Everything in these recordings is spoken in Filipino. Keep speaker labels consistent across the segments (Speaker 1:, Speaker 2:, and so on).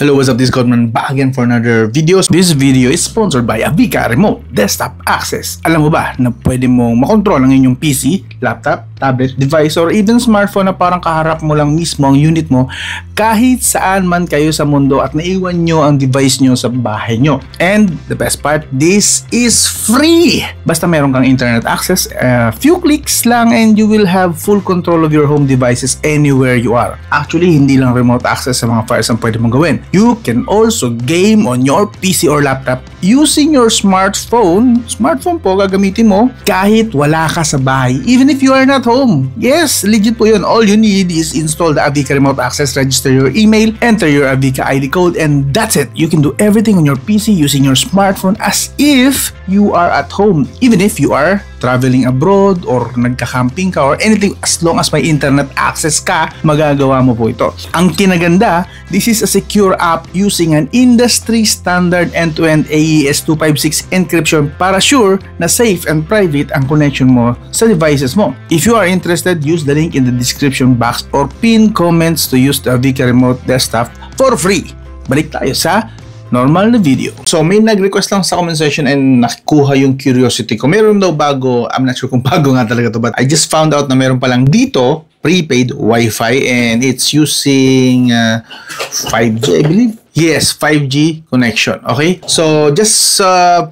Speaker 1: Hello, what's up? This is Godman back again for another video. This video is sponsored by Avica Remote Desktop Access. Alam mo ba na pwede mong makontrol ang inyong PC, laptop, tablet, device, or even smartphone na parang kaharap mo lang mismo ang unit mo kahit saan man kayo sa mundo at naiwan nyo ang device nyo sa bahay nyo. And the best part, this is free! Basta meron kang internet access, few clicks lang and you will have full control of your home devices anywhere you are. Actually, hindi lang remote access sa mga files ang pwede mong gawin. You can also game on your PC or laptop using your smartphone. Smartphone po gagamitin mo kahit wala ka sa bahay, even if you are not home. Yes, legit po yun. All you need is install the Avica Remote Access, register your email, enter your Avica ID code, and that's it. You can do everything on your PC using your smartphone as if you are at home, even if you are traveling abroad or nagka-camping ka or anything. As long as may internet access ka, magagawa mo po ito. Ang kinaganda, this is a secure app using an industry standard end-to-end AES 256 encryption para sure na safe and private ang connection mo sa devices mo. If you are interested, use the link in the description box or pin comments to use the Avica Remote Desktop for free. Balik tayo sa normal na video. So may nag-request lang sa comment section and nakuha yung curiosity ko. Meron daw bago, I'm not sure kung bago nga talaga to, but I just found out na meron palang dito prepaid Wi-Fi and it's using 5G, I believe. Yes, 5G connection. Okay? So just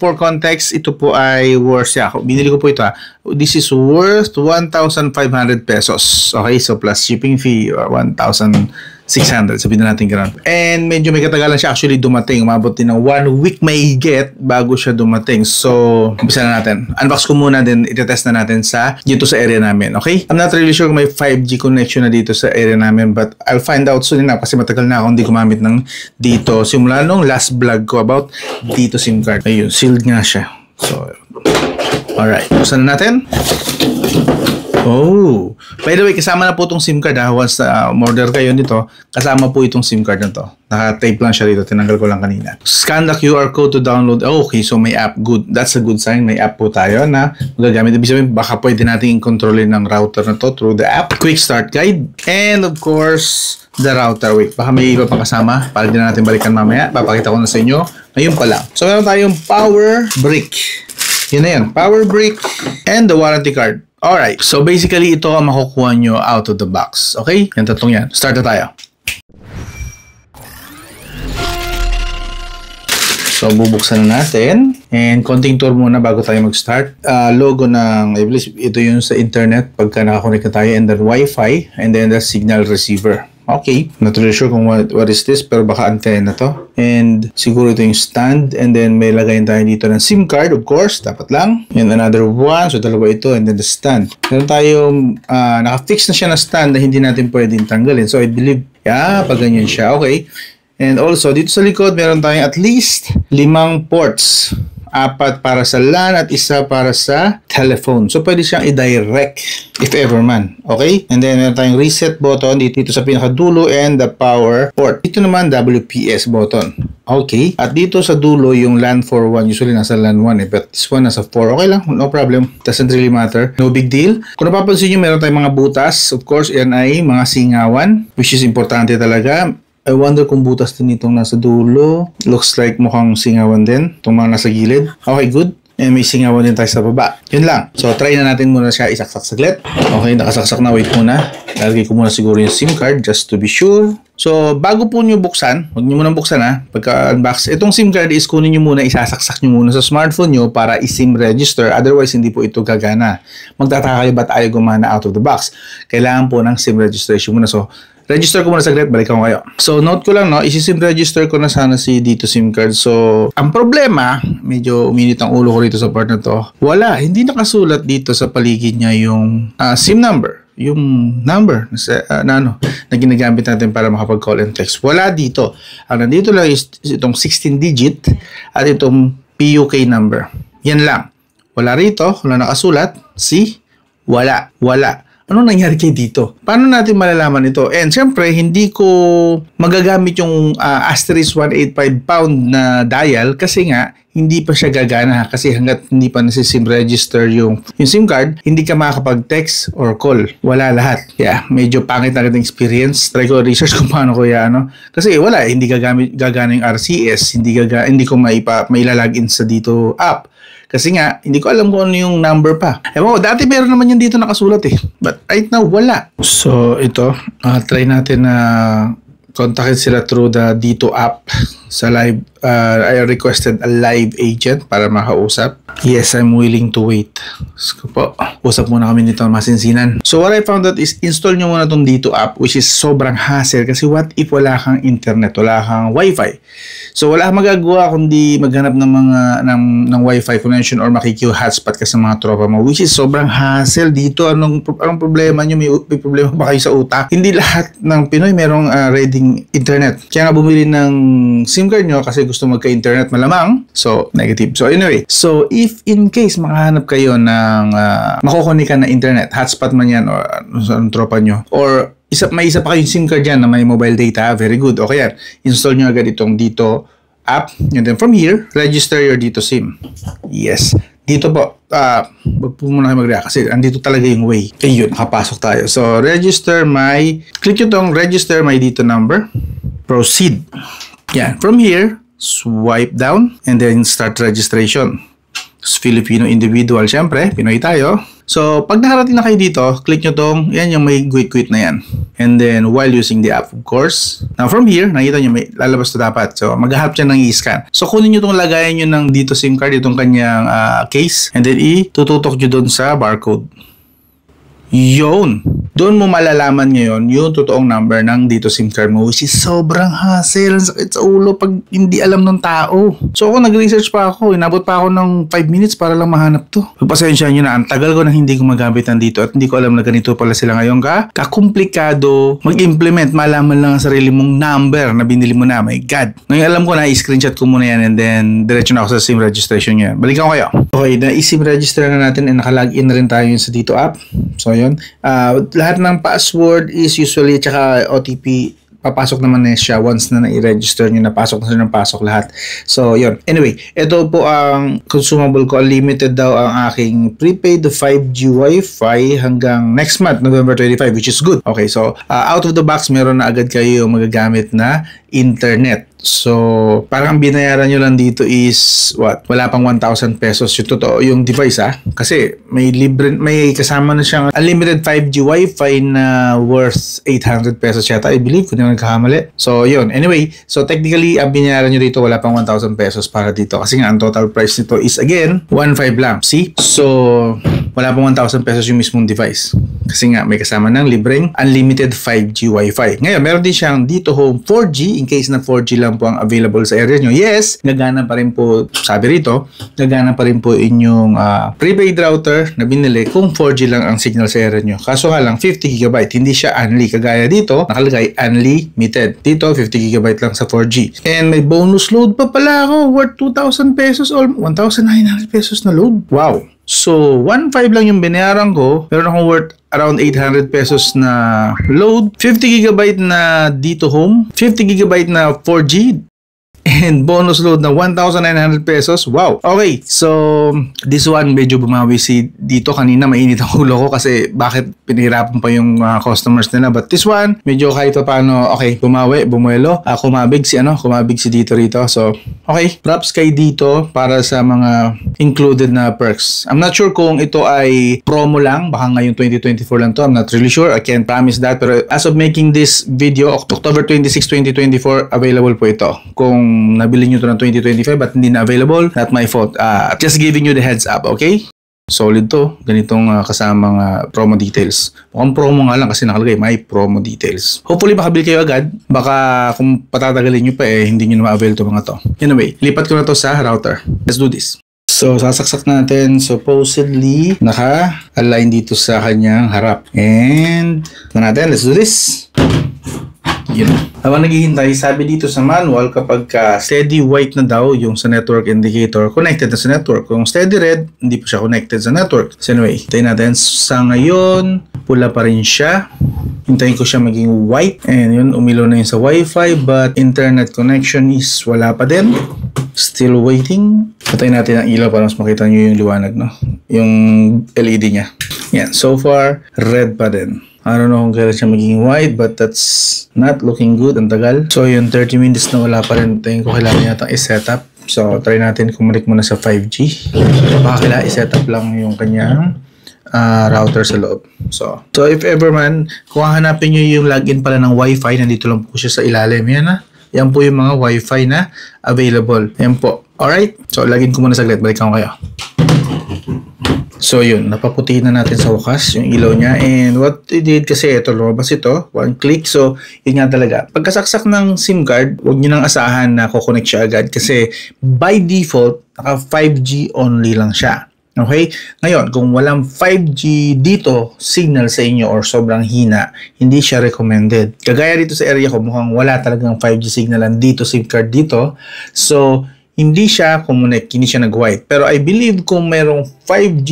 Speaker 1: for context, ito po ay worth, binili ko po ito. This is worth 1,500 pesos. Okay? So plus shipping fee, 1,600. Sabihin na natin gano'n. And medyo may katagalan siya actually dumating. Umabot din ng 1 week may get bago siya dumating. So, umpisa na natin. Unbox ko muna din, itetest na natin dito sa area namin. Okay? I'm not really sure kung may 5G connection na dito sa area namin, but I'll find out soon enough kasi matagal na ako hindi gumamit ng dito. Simula nung last vlog ko about dito SIM card. Ayun, sealed nga siya. So, alright. Buksan na natin. Oh, by the way, kasama na po itong SIM card ha. Once order kayo nito, kasama po itong SIM card na to. Naka-tape lang siya dito, tinanggal ko lang kanina. Scan the QR code to download. Oh, okay, so may app. Good. That's a good sign. May app po tayo na magagamit. Ibig sabihin, baka pwede natin i-controlin ng router na to through the app. Quick start guide. And of course, the router. Wait, baka may iba pa kasama. Para din natin balikan mamaya. Papakita ko na sa inyo. Ngayon pa lang. So, meron tayong power brick. Yun na yan. Power brick and the warranty card. Alright, so basically ito ang makukuha nyo out of the box. Okay? Yan tatlong yan. Start na tayo. So bubuksan na natin. And konting tour muna bago tayo mag-start. Logo ng, I believe, ito yung sa internet pagka nakakonect na tayo. And then Wi-Fi. And then the signal receiver. Okay, not really sure kung what is this, pero baka antenna to. And siguro ito yung stand. And then may lagayin tayo dito ng SIM card, of course, dapat lang. And another one, so dalawa ito, and then the stand. Meron tayong naka-fix na siya na stand na hindi natin pwedeng tanggalin. So I believe, pag ganyan siya, okay. And also, dito sa likod, meron tayong at least 5 ports. 4 para sa LAN at 1 para sa telephone. So, pwede siyang i-direct if ever man. Okay? And then, meron tayong reset button dito sa pinakadulo and the power port. Dito naman, WPS button. Okay? At dito sa dulo, yung LAN 4.1. Usually, nasa LAN 1 but this one nasa 4. Okay lang. No problem. Doesn't really matter. No big deal. Kung napapansin nyo, meron tayong mga butas. Of course, yan ay mga singawan, which is importante talaga. I wonder kung butas din itong nasa dulo. Looks like mukhang singawan din. Itong mga nasa gilid. Okay, good. And may singawan din tayo sa baba. Yun lang. So, try na natin muna siya isaksak saglit. Okay, nakasaksak na. Wait muna. Lalagay ko muna siguro yung SIM card just to be sure. So, bago po nyo buksan, huwag nyo muna buksan ha. Pagka-unbox, itong SIM card is kunin nyo muna, isasaksak nyo muna sa smartphone nyo para i-SIM register. Otherwise, hindi po ito gagana. Magtataka kayo ba't ayaw gumana out of the box. Kailangan po ng SIM registration muna. So, register ko muna saglit, balikan ko kayo. So, note ko lang, no, isi-SIM register ko na sana si dito SIM card. So, ang problema, medyo uminit ang ulo ko rito sa part na to. Wala, hindi nakasulat dito sa paligid niya yung SIM number. Yung number na ginagamit natin para makapag-call and text. Wala dito. Ang nandito lang is itong 16 digit at itong PUK number. Yan lang. Wala rito, wala nakasulat. See? Wala. Ano nangyari kay dito? Paano natin malalaman ito? And syempre, hindi ko magagamit yung asterisk 185 pound na dial kasi nga, hindi pa siya gagana kasi hanggat hindi pa nasi-SIM register yung SIM card, hindi ka makakapag-text or call. Wala lahat. Yeah, medyo pangit na yung experience. Try ko research kung paano ko yan, kasi wala, hindi gagana yung RCS, hindi ko mailalagin sa dito app. Kasi nga, hindi ko alam kung ano yung number pa. Ewan ko, dati meron naman yun dito nakasulat But right now, wala. So, ito, try natin na kontakin sila through the Dito app sa live. I requested a live agent para makausap. Yes, I'm willing to wait. So po, usap muna kami dito masinsinan. So what I found out is install nyo muna tong Dito app, which is sobrang hassle kasi what if wala kang internet, wala kang wifi. So wala kang magagawa kundi maghanap ng mga ng wifi connection or makiki-hotspot ka sa mga tropa mo, which is sobrang hassle dito. Anong problema nyo? May problema ba kayo sa utak? Hindi lahat ng Pinoy merong ready internet. Kaya nga bumili ng SIM card nyo kasi gusto magka-internet malamang. So, negative. So, anyway. So, if in case makahanap kayo ng makukunik ka na internet, hotspot man yan o anong tropa nyo, or may isa pa kayong SIM card dyan na may mobile data, very good. Okay yan. Install nyo agad itong Dito app. And then from here, register your Dito SIM. Yes. Dito po, wag po muna kayo mag-react kasi andito talaga yung way. Ayun, nakapasok tayo. So, click nyo itong register my Dito number. Proceed. Yan. From here, swipe down and then start registration. It's Filipino individual, syempre, Pinoy tayo. So, pag nakarating na kayo dito, click nyo tong, yan yung may quit na yan. And then, while using the app, of course. Now, from here, nakita nyo, may lalabas to dapat. So, mag-help siya ng i-scan. So, kunin nyo tong lagayan nyo ng Dito SIM card, itong kanyang case. And then, itututok nyo dun sa barcode. Yun. Doon mo malalaman ngayon yung totoong number ng Dito SIM card mo, which is sobrang hassle. Ang sakit sa ulo pag hindi alam ng tao. So ako nag-research pa ako. Inabot pa ako ng 5 minutes para lang mahanap to. Pagpasensya nyo na, ang tagal ko na hindi gumagamit ng Dito at hindi ko alam na ganito pala sila ngayon kakomplikado mag-implement. Malaman lang ang sarili mong number na binili mo na. My God. Ngayon alam ko na, i-screenshot ko muna yan and then diretso na ako sa SIM registration nyo. Balikan ko kayo. Okay, na-SIM register na natin and naka-login na rin tayo sa Dito app. So yun. Lahat ng password is usually tsaka OTP papasok naman na siya once na i-register nyo, napasok na siya ng pasok lahat. So, yun. Anyway, ito po ang consumable ko. Unlimited daw ang aking prepaid 5G Wi-Fi hanggang next month, November 25, which is good. Okay, so out of the box, meron na agad kayo magagamit na internet. So, parang ang binayaran nyo lang dito is what? Wala pang 1,000 pesos yung totoo, yung device kasi may kasama na siyang unlimited 5G Wi-Fi na worth 800 pesos yata, I believe, kung hindi nagkakamali. So, yun. Anyway, so technically, ang binayaran nyo dito wala pang 1,000 pesos para dito kasi nga ang total price nito is again 1,500 lang. See? So, wala pang 1,000 pesos yung mismong device. Kasi nga may kasama ng libreng unlimited 5G Wi-Fi. Ngayon, meron din siyang Dito Home 4G in case na 4G lang po ang available sa area nyo. Yes, gagana pa rin po, sabi rito, gagana pa rin po inyong prepaid router na binili kung 4G lang ang signal sa area nyo. Kaso nga lang, 50GB, hindi siya unli. Kagaya dito, nakalagay unlimited. Dito, 50GB lang sa 4G. And may bonus load pa pala ako, worth 2,000 pesos or 1,900 pesos na load. Wow! So, 1,500 lang yung binayaran ko. Meron akong worth around 800 pesos na load. 50GB na Dito Home. 50GB na 4G. And bonus load na 1,900 pesos. Wow. Okay. So, this one medyo bumawi si Dito. Kanina mainit ang ulo ko kasi bakit pinahirapan pa yung customers nila. But this one, medyo kahit pa paano, okay, bumuelo. Kumabig si Dito rito. So, okay. Props kay Dito para sa mga included na perks. I'm not sure kung ito ay promo lang. Baka ngayong 2024 lang to. I'm not really sure. I can't promise that. Pero as of making this video, October 26, 2024, available po ito. Kung nabili nyo to ng 2025 but hindi na available, not my fault. Just giving you the heads up, okay? Solid to. Ganitong kasamang promo details. Mukhang promo nga lang kasi nakalagay may promo details. Hopefully makabili kayo agad. Baka kung patatagalin nyo pa hindi nyo na ma-avail to mga to. Anyway, lipat ko na to sa router. Let's do this. So, sasaksak natin. Supposedly, naka-align dito sa kanyang harap. And, let's do this. Yun. Habang naghihintay, sabi dito sa manual kapag steady white na daw yung sa network indicator, connected na sa network. Kung steady red, hindi pa siya connected sa network. So anyway, hintayin natin. Sa ngayon, pula pa rin siya. Hintayin ko siya maging white. And yun, umilaw na yun sa Wi-Fi but internet connection is wala pa din. Still waiting. Patayin natin ang ilaw para mas makita nyo yung liwanag, no? Yung LED niya. Yan. So far, red pa din. I don't know kung kailan siya magiging white, but that's not looking good. Ang tagal. So, yung 30 minutes na wala pa rin. Tingin ko kailangan yata i-setup. So, try natin kumanik muna sa 5G. Baka kailangan i-setup lang yung kanyang router sa loob. So if ever man, kung hanapin nyo yung login pala ng Wi-Fi, nandito lang po siya sa ilalim. Yan ha. Yan po yung mga Wi-Fi na available. Yan po. Alright? So, login ko muna saglit. Balikan ko kayo. So yun, napaputi na natin sa wakas yung ilaw niya, and what we did kasi ito, lumabas ito, one click. So yun nga talaga, pagkasaksak ng SIM card, huwag nyo nang asahan na kukonect siya agad kasi by default, naka 5G only lang siya. Okay? Ngayon, kung walang 5G dito, signal sa inyo or sobrang hina, hindi siya recommended. Kagaya dito sa area ko, mukhang wala talagang 5G signalan dito, SIM card dito. So hindi siya kumonek, hindi siya nag-white. Pero I believe kung merong 5G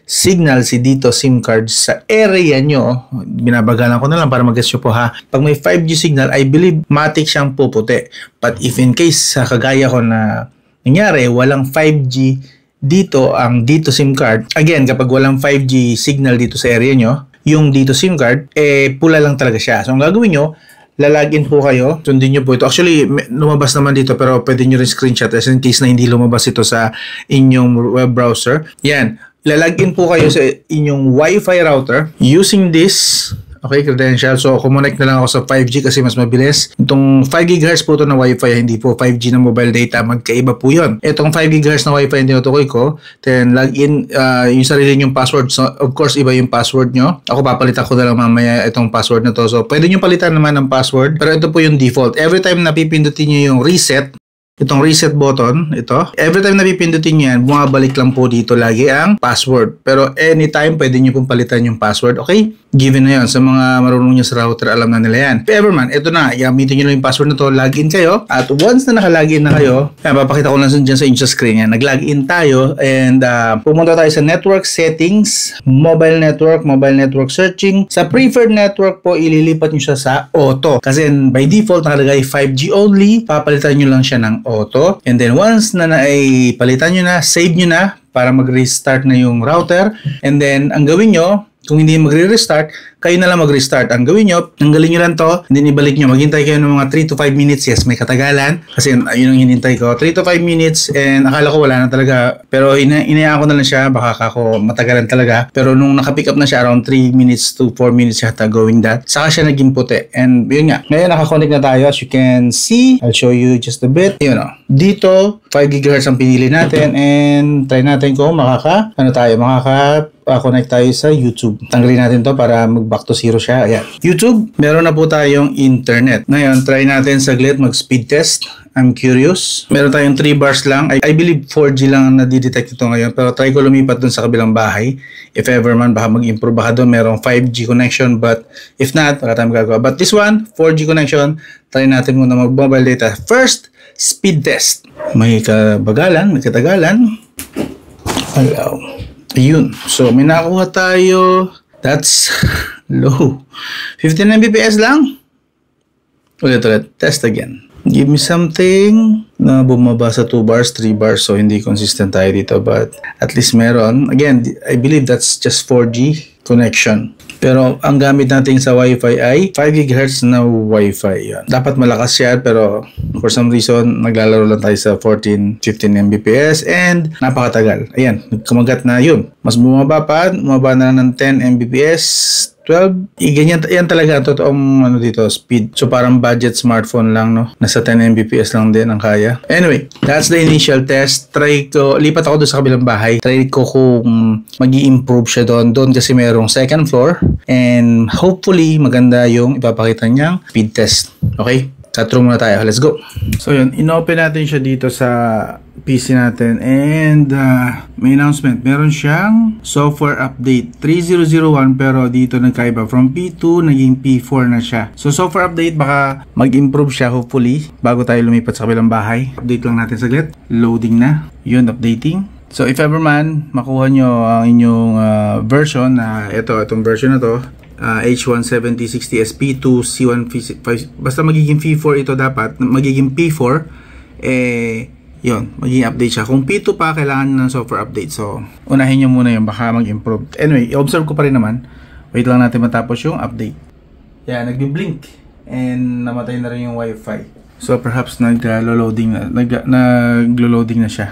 Speaker 1: signal si dito SIM card sa area nyo, binabagalan ko na lang para mag-guess nyo po ha. Pag may 5G signal, I believe matik siyang puputi. But if in case sa kagaya ko na nangyari, walang 5G dito ang dito SIM card, again, kapag walang 5G signal dito sa area nyo, yung dito SIM card, pula lang talaga siya. So ang gagawin nyo, lalagin po kayo, sundin nyo po ito. Actually, lumabas naman dito pero pwede nyo rin screenshot as in case na hindi lumabas ito sa inyong web browser. Yan, lalagin po kayo sa inyong Wi-Fi router using this, okay, credential. So, kumonect na lang ako sa 5G kasi mas mabilis. Itong 5 GHz po ito na Wi-Fi, hindi po 5G na mobile data. Magkaiba po yun. Itong 5 GHz na Wi-Fi yung tinutukoy ko, then login yung sarili nyong password. So, of course, iba yung password nyo. Ako papalitan ko na lang mamaya itong password na to. So, pwede nyo palitan naman ng password, pero ito po yung default. Every time na pipindutin nyo yung reset, itong reset button, ito, every time na pipindutin nyo yan, bumabalik lang po dito lagi ang password. Pero anytime, pwede nyo pong palitan yung password, okay? Given na yun. Sa mga marunong nyo sa router, alam na nila yan. If ever man, ito na, gamitin nyo lang yung password na to, login kayo. At once na nakalogin na kayo, papakita ko lang dyan sa inyo screen yan. Nag-login tayo, and pumunta tayo sa network settings, mobile network searching. Sa preferred network po, ililipat nyo siya sa auto. Kasi by default, nakalagay 5G only, papalitan nyo lang siya ng auto. And then once na palitan nyo na, save nyo na para mag-restart na yung router. And then ang gawin nyo, kung hindi magre-restart, kayo na lang mag-restart. Ang gawin nyo, tanggalin nyo lang to, and then ibalik nyo. Maghintay kayo ng mga 3 to 5 minutes. Yes, may katagalan. Kasi yun ang hinintay ko. 3 to 5 minutes, and akala ko wala na talaga. Pero inayaan ko na lang siya. Baka ako matagalan talaga. Pero nung nakapick up na siya, around 3 minutes to 4 minutes yata going that, saka siya naging puti. And yun nga. Ngayon, nakakonect na tayo. As you can see, I'll show you just a bit. Yun o. Dito, 5 GHz ang pinili natin, and try natin kung connect tayo sa YouTube. Tanggalin natin to para mag-back to zero siya. Ayan. YouTube, meron na po tayong internet. Ngayon, try natin saglit mag-speed test. I'm curious. Meron tayong 3 bars lang. I believe 4G lang ang nadidetect ito ngayon. Pero try ko lumipat dun sa kabilang bahay. If ever man, baka mag-improve. Baka doon merong 5G connection. But if not, wala tayong magagawa. But this one, 4G connection. Try natin muna mag-mobile data. First, speed test. May kabagalan, may katagalan. Allow. Ayun. So, may nakuha tayo. That's low. 15 Mbps lang. Ulit. Test again. Give me something na bumaba sa 2 bars, 3 bars. So, hindi consistent tayo dito. But at least meron. Again, I believe that's just 4G connection. Pero ang gamit natin sa Wi-Fi ay 5 GHz na Wi-Fi. Yan. Dapat malakas siya, pero for some reason, naglalaro lang tayo sa 14, 15 Mbps and napakatagal. Ayan, nagkamagat na yun. Mas bumaba na ng 10 Mbps, 12. Ganyan, yan talaga ang totoong dito, speed. So parang budget smartphone lang, no? Nasa 10 Mbps lang din ang kaya. Anyway, that's the initial test. Try ko, lipat ako doon sa kabilang bahay. Try ko kung mag-i-improve siya doon. Doon kasi merong second floor. And hopefully, maganda yung ipapakita niyang speed test. Okay? Chat room muna tayo. Let's go. So yun, inopen natin siya dito sa PC natin. And may announcement. Meron siyang software update 3001 pero dito nagkaiba. From P2, naging P4 na siya. So software update, baka mag-improve siya hopefully bago tayo lumipat sa kabilang bahay. Update lang natin saglit. Loading na. Yun, updating. So if ever man, makuha nyo ang inyong version na itong version na to. H17060SP2 C1 basta magiging P4 ito dapat, magiging P4 yun, magiging update siya. Kung P2 pa, kailangan ng software update. So, unahin nyo muna yun, baka mag-improve. Anyway, i-observe ko pa rin naman. Wait lang natin matapos yung update. Yan, nagbi-blink. And namatay na rin yung wifi. So, perhaps naglo-loading na siya.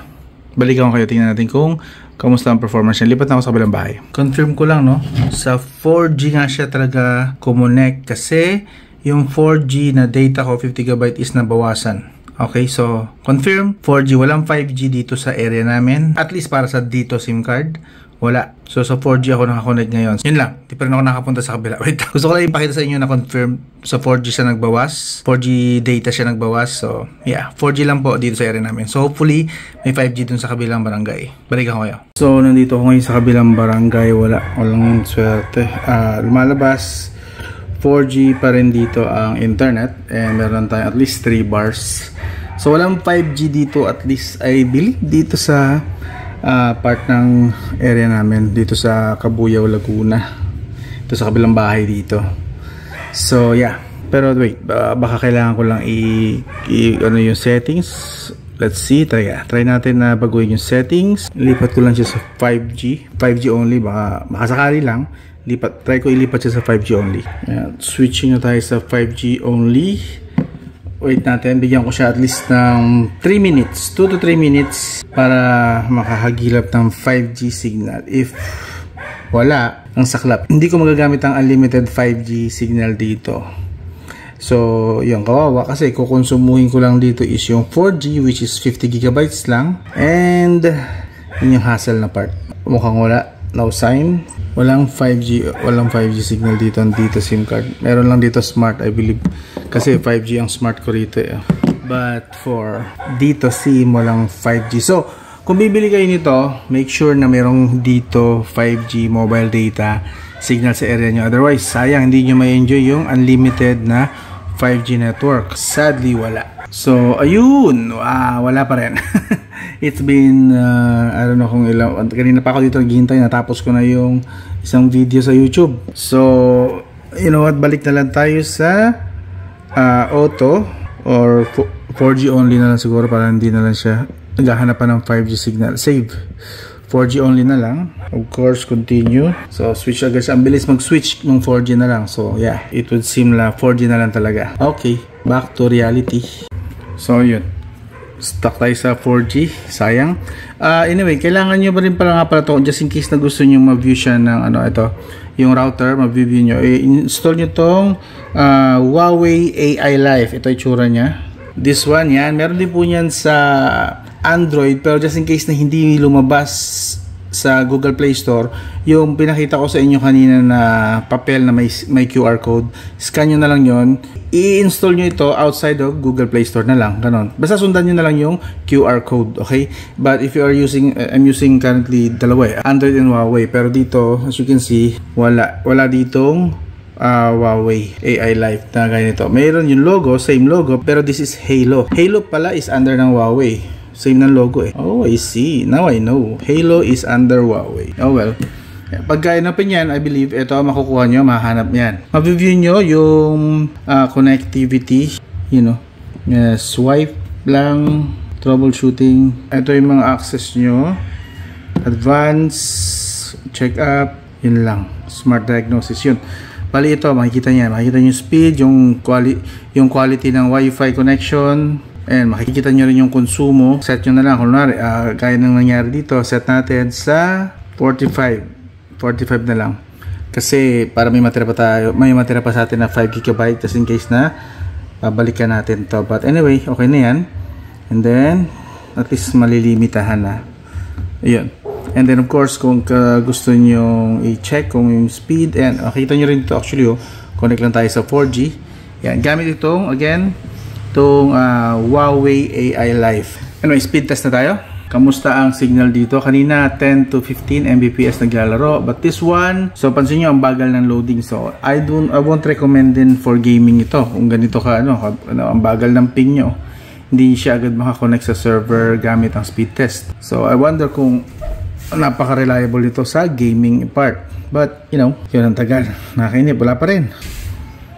Speaker 1: Balikan ko kayo, tingnan natin kung kamusta ang performance niya. Lipat na ako sa kabilang bahay. Confirm ko lang, no? Sa 4G nga siya talaga kumonek kasi yung 4G na data ko, 50 GB is nabawasan. Okay, so confirm 4G, walang 5G dito sa area namin. At least para sa dito SIM card, wala. So sa 4G ako nakakonect ngayon. Yun lang, di pa rin ako nakapunta sa kabila. Wait, gusto ko lang ipakita sa inyo na confirm sa 4G siya nagbawas. 4G data siya nagbawas. So yeah, 4G lang po dito sa area namin. So hopefully may 5G dun sa kabilang barangay. Balikan ko kayo. So nandito ako ngayon sa kabilang barangay. Walang swerte. Lumalabas 4G pa rin dito ang internet, and meron tayong at least 3 bars. So walang 5G dito, at least I believe dito sa part ng area namin, dito sa Cabuyao, Laguna, dito sa kabilang bahay dito. So yeah, pero wait, baka kailangan ko lang ano yung settings. Let's see, try natin na baguhin yung settings. Lipat ko lang siya sa 5G only, baka sakali lang. Try ko ilipat siya sa 5G only. Ayan, switching na tayo sa 5G only. Wait natin, bigyan ko siya at least ng 3 minutes, 2 to 3 minutes para makahagilap ng 5G signal. If wala, ang saklap. Hindi ko magagamit ang unlimited 5G signal dito. So, yun, kawawa kasi kukonsumuhin ko lang dito is yung 4G, which is 50 GB lang. And yun yung hassle na part. Mukhang wala. No sign. Walang 5G signal dito SIM card. Meron lang dito smart, I believe. Kasi 5G ang smart ko rito eh. But for dito SIM, walang 5G. So, kung bibili kayo nito, make sure na merong dito 5G mobile data signal sa area nyo. Otherwise, sayang, hindi nyo ma-enjoy yung unlimited na 5G network. Sadly, wala. So, ayun. Wala pa rin. It's been, I don't know kung ilang, kanina pa ako dito naghihintay, natapos ko na yung isang video sa YouTube. So, you know what, balik na lang tayo sa auto or 4G only na lang siguro para hindi na lang siya naghahanap pa ng 5G signal. Save. 4G only na lang. Of course, continue. So, switch agad siya. Ang bilis mag-switch ng 4G na lang. So, yeah, it would seem la 4G na lang talaga. Okay, back to reality. So, yun. Stuck tayo sa 4G. Sayang. Anyway, kailangan nyo ba rin pala nga pala ito, just in case na gusto nyo ma-view siya ng ito, yung router, ma-view nyo. Install nyo tong Huawei AI Life. Ito yung tsura nya. This one, yan. Meron din po yan sa Android, pero just in case na hindi lumabas sa Google Play Store, yung pinakita ko sa inyo kanina na papel na may QR code, scan nyo na lang yon, i-install nyo ito outside of Google Play Store na lang, ganon. Basta sundan nyo na lang yung QR code, okay? But if you are using, I'm using currently dalawa, Android and Huawei, pero dito, as you can see, wala ditong Huawei AI Life na ganito. Mayroon yung logo, same logo, pero this is Halo. Halo pala is under ng Huawei. Same ng logo eh. Oh, I see. Now I know. Halo is under Huawei. Oh well. Pagka inapin yan, I believe, ito makukuha nyo, mahanap yan. Ma-view nyo yung connectivity, you know. Swipe lang, troubleshooting. Ito yung mga access nyo. Advanced, check up, yun lang. Smart diagnosis, yun. Bali ito, makikita nyo yung speed, yung quality ng Wi-Fi connection. And makikita nyo rin yung konsumo. Set nyo na lang. Kunwari, kaya nang nangyari dito, set natin sa 45 na lang. Kasi para may matira pa sa atin na 5 GB just in case na babalikan natin to. But anyway, okay na yan. And then, at least malilimitahan na. Ayun. And then of course, kung gusto nyo i-check kung yung speed, and makita nyo rin ito actually, connect lang tayo sa 4G. Yan, gamit itong, again, itong Huawei AI Life. Anyway, speed test na tayo. Kamusta ang signal dito? Kanina 10 to 15 Mbps naglalaro, but this one, so pansin nyo ang bagal ng loading. So I won't recommend din for gaming ito. Kung ganito ka ang bagal ng ping nyo, hindi siya agad makakonect sa server gamit ang speed test. So I wonder kung napaka-reliable ito sa gaming part. But you know, yun ang tagal. Nakainip, wala pa rin.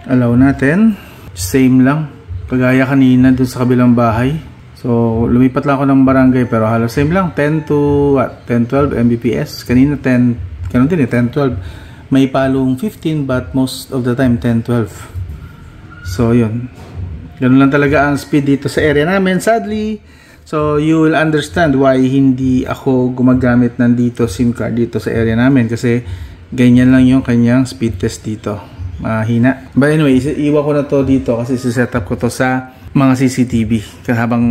Speaker 1: Allow natin. Same lang. Kagaya kanina dun sa kabilang bahay. So, lumipat lang ako ng barangay pero halos same lang. 10 to what? 10-12 Mbps. Kanina 10, ganun din 10-12. May palong 15 but most of the time 10-12. So, yun. Ganun lang talaga ang speed dito sa area namin. Sadly, so you will understand why hindi ako gumagamit ng dito SIM card dito sa area namin kasi ganyan lang yung kanyang speed test dito. Mahina. But anyway, iwan ko na to dito kasi set up ko to sa mga CCTV habang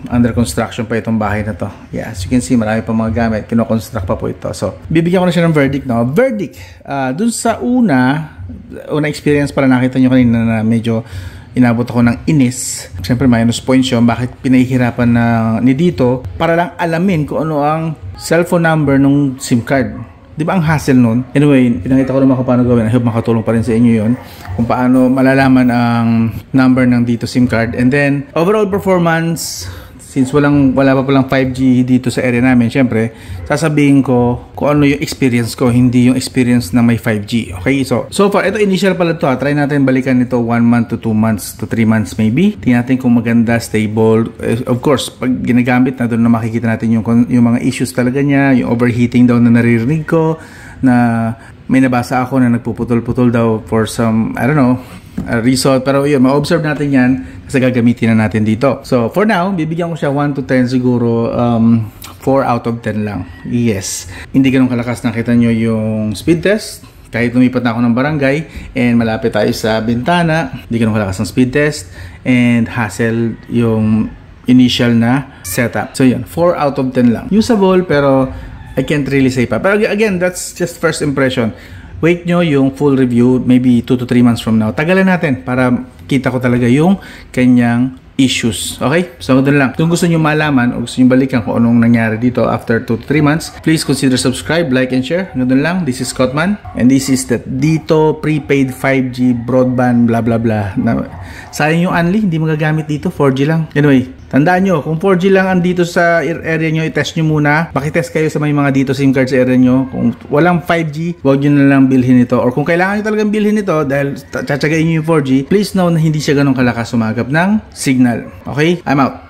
Speaker 1: under construction pa itong bahay na to. Yeah, as you can see, marami pa mga gamit. Kino-construct pa po ito. So, bibigyan ko na siya ng verdict, no? Verdict, dun sa una experience pala nakita nyo kanina na medyo inabot ako ng inis. Siyempre, minus points yun. Bakit pinahihirapan na ni dito para lang alamin kung ano ang cellphone number ng SIM card. Di ba ang hassle nun? Anyway, pinakita ko naman kung paano gawin. I hope makatulong pa rin sa inyo yun. Kung paano malalaman ang number ng dito SIM card. And then, overall performance, since wala pa palang 5G dito sa area namin, syempre, sasabihin ko kung ano yung experience ko, hindi yung experience na may 5G. Okay? So far, ito initial pala to. Try natin balikan nito 1 month to 2 months to 3 months maybe. Tingnan natin kung maganda, stable. Of course, pag ginagamit na doon na makikita natin yung mga issues talaga niya, yung overheating daw na naririnig ko, na may nabasa ako na nagpuputol-putol daw for some, I don't know, result. Pero yun, ma-observe natin yan kasi gagamitin na natin dito. So, for now, bibigyan ko siya 1 to 10 siguro, 4 out of 10 lang. Yes. Hindi ganun kalakas. Nakita nyo yung speed test. Kahit lumipat na ako ng barangay and malapit tayo sa bintana, hindi ganun kalakas ng speed test and hassle yung initial na setup. So, yun. 4 out of 10 lang. Usable pero I can't really say pa. Pero again, that's just first impression. Wait nyo yung full review, maybe 2 to 3 months from now. Tagalan natin para kita ko talaga yung kanyang issues. Okay? So, doon lang. Kung gusto nyo malaman o gusto nyo balikan kung anong nangyari dito after 2 to 3 months, please consider subscribe, like, and share. Doon lang. This is Scottman. And this is the dito prepaid 5G broadband blah blah blah. Sayang yung unli, hindi magagamit dito. 4G lang. Anyway, tandaan nyo, kung 4G lang ang dito sa area nyo, i-test nyo muna. Pakitest kayo sa may mga dito SIM card sa area nyo. Kung walang 5G, huwag nyo na lang bilhin ito. Or kung kailangan nyo talagang bilhin ito dahil tsatsagain nyo yung 4G, please know na hindi siya ganun kalakas sumagap ng signal. Okay? I'm out.